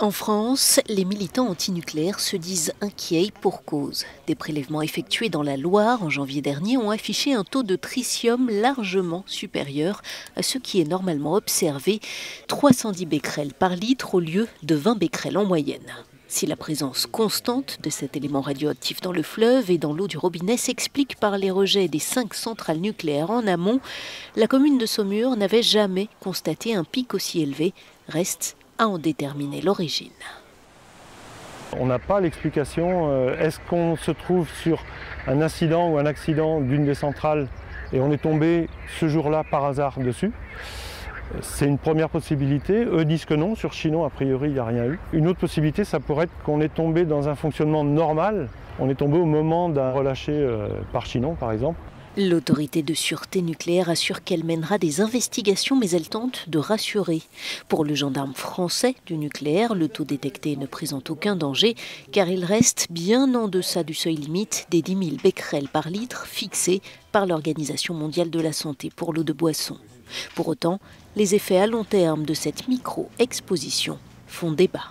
En France, les militants antinucléaires se disent inquiets pour cause. Des prélèvements effectués dans la Loire en janvier dernier ont affiché un taux de tritium largement supérieur à ce qui est normalement observé, 310 becquerels par litre au lieu de 20 becquerels en moyenne. Si la présence constante de cet élément radioactif dans le fleuve et dans l'eau du robinet s'explique par les rejets des 5 centrales nucléaires en amont, la commune de Saumur n'avait jamais constaté un pic aussi élevé. Reste à en déterminer l'origine. On n'a pas l'explication. Est-ce qu'on se trouve sur un incident ou un accident d'une des centrales et on est tombé ce jour-là par hasard dessus? C'est une première possibilité. Eux disent que non, sur Chinon, a priori, il n'y a rien eu. Une autre possibilité, ça pourrait être qu'on est tombé dans un fonctionnement normal. On est tombé au moment d'un relâché par Chinon, par exemple. L'autorité de sûreté nucléaire assure qu'elle mènera des investigations, mais elle tente de rassurer. Pour le gendarme français du nucléaire, le taux détecté ne présente aucun danger, car il reste bien en deçà du seuil limite des 10 000 becquerels par litre fixé par l'Organisation mondiale de la santé pour l'eau de boisson. Pour autant, les effets à long terme de cette micro-exposition font débat.